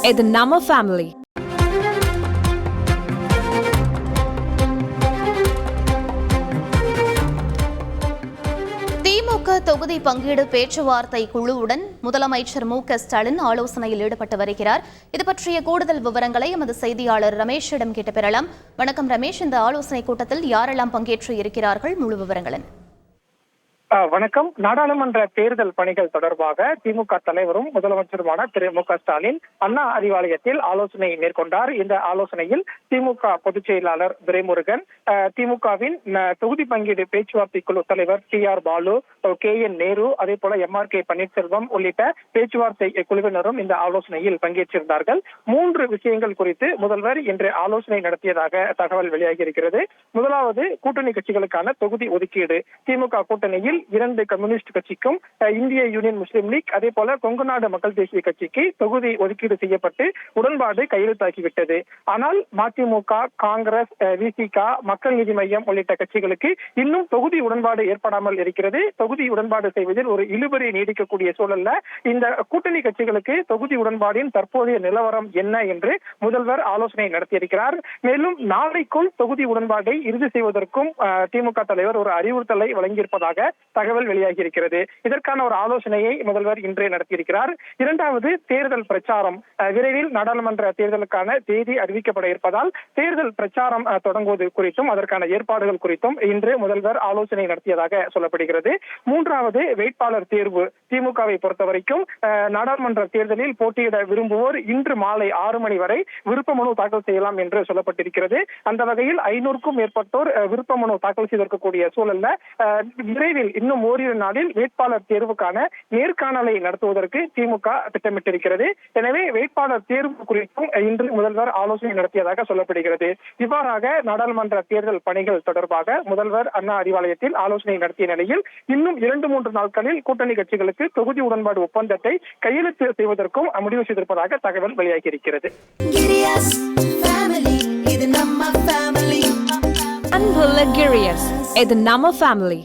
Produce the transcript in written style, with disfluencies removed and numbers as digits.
இது நம்ம ஃபேமிலி. திமுக தொகுதி பங்கீடு பேச்சுவார்த்தை குழுவுடன் முதலமைச்சர் மு.க.ஸ்டாலின் ஆலோசனையில் ஈடுபட்டு வருகிறார். இது பற்றிய கூடுதல் விவரங்களை எமது செய்தியாளர் ரமேஷிடம் கேட்டு பெறலாம். வணக்கம் ரமேஷ், இந்த ஆலோசனை கூட்டத்தில் யாரெல்லாம் பங்கேற்று இருக்கிறார்கள்? முழு விவரங்கள். வணக்கம். நாடாளுமன்ற தேர்தல் பணிகள் தொடர்பாக திமுக தலைவரும் முதலமைச்சருமான திரு மு.க.ஸ்டாலின் அண்ணா அறிவாலயத்தில் ஆலோசனை மேற்கொண்டார். இந்த ஆலோசனையில் திமுக பொதுச் செயலாளர் துரைமுருகன், திமுகவின் தொகுதி பங்கீடு பேச்சுவார்த்தை குழு தலைவர் டி.ஆர். பாலு, கே.என். நேரு, அதே போல எம்.ஆர்.கே. பன்னீர்செல்வம் உள்ளிட்ட பேச்சுவார்த்தை குழுவினரும் இந்த ஆலோசனையில் பங்கேற்றிருந்தார்கள். 3 விஷயங்கள் குறித்து முதல்வர் இன்று ஆலோசனை நடத்தியதாக தகவல் வெளியாகியிருக்கிறது. முதலாவது, கூட்டணி கட்சிகளுக்கான தொகுதி ஒதுக்கீடு. திமுக கூட்டணியில் 2 கம்யூனிஸ்ட் கட்சிக்கும் இந்திய யூனியன் முஸ்லீம் லீக், அதே போல கொங்குநாடு மக்கள் தேசிய கட்சிக்கு தொகுதி ஒதுக்கீடு செய்யப்பட்டு உடன்பாடு கையெழுத்தாகிவிட்டது. ஆனால் மதிமுக, காங்கிரஸ், விசிக, மக்கள் நீதி மய்யம் உள்ளிட்ட கட்சிகளுக்கு இன்னும் தொகுதி உடன்பாடு ஏற்படாமல் இருக்கிறது. தொகுதி உடன்பாடு செய்வதில் ஒரு இழுபறி நீடிக்கக்கூடிய சூழல்ல இந்த கூட்டணி கட்சிகளுக்கு தொகுதி உடன்பாடின் தற்போதைய நிலவரம் என்ன என்று முதல்வர் ஆலோசனை நடத்தியிருக்கிறார். மேலும் நாளைக்குள் தொகுதி உடன்பாட்டை இறுதி செய்வதற்கும் திமுக தலைவர் ஒரு அறிவுறுத்தலை வழங்கியிருப்பதாக தகவல் வெளியாகி இருக்கிறது. இதற்கான ஒரு ஆலோசனையை முதல்வர் இன்றே நடத்தியிருக்கிறார். இரண்டாவது, தேர்தல் பிரச்சாரம். விரைவில் நாடாளுமன்ற தேர்தலுக்கான தேதி அறிவிக்கப்பட இருப்பதால் தேர்தல் பிரச்சாரம் தொடங்குவது குறித்தும் அதற்கான ஏற்பாடுகள் குறித்தும் இன்று முதல்வர் ஆலோசனை நடத்தியதாக சொல்லப்படுகிறது. மூன்றாவது, வேட்பாளர் தேர்வு. திமுகவை பொறுத்தவரைக்கும் நாடாளுமன்ற தேர்தலில் போட்டியிட விரும்புவோர் இன்று மாலை 6 மணி வரை விருப்ப மனு தாக்கல் செய்யலாம் என்று சொல்லப்பட்டிருக்கிறது. அந்த வகையில் 500க்கும் மேற்பட்டோர் விருப்ப மனு தாக்கல் செய்திருக்கக்கூடிய சூழல்ல விரைவில் இன்னும் ஓரிரு நாளில் வேட்பாளர் தேர்வுக்கான நேர்காணலை நடத்துவதற்கு திமுக திட்டமிட்டிருக்கிறது. எனவே வேட்பாளர் தேர்வு குறித்தும் இன்று முதல்வர் ஆலோசனை நடத்தியதாக சொல்லப்படுகிறது. இவ்வாறாக நாடாளுமன்ற தேர்தல் பணிகள் தொடர்பாக முதல்வர் அண்ணா அறிவாலயத்தில் ஆலோசனை நடத்திய நிலையில் இன்னும் 2-3 நாட்களில் கூட்டணி கட்சிகளுக்கு தொகுதி உடன்பாடு ஒப்பந்தத்தை கையெழுத்து செய்வதற்கும் முடிவு செய்திருப்பதாக தகவல் வெளியாகியிருக்கிறது. அன்புள்ள கிரியஸ், இது நம்ம ஃபேமிலி.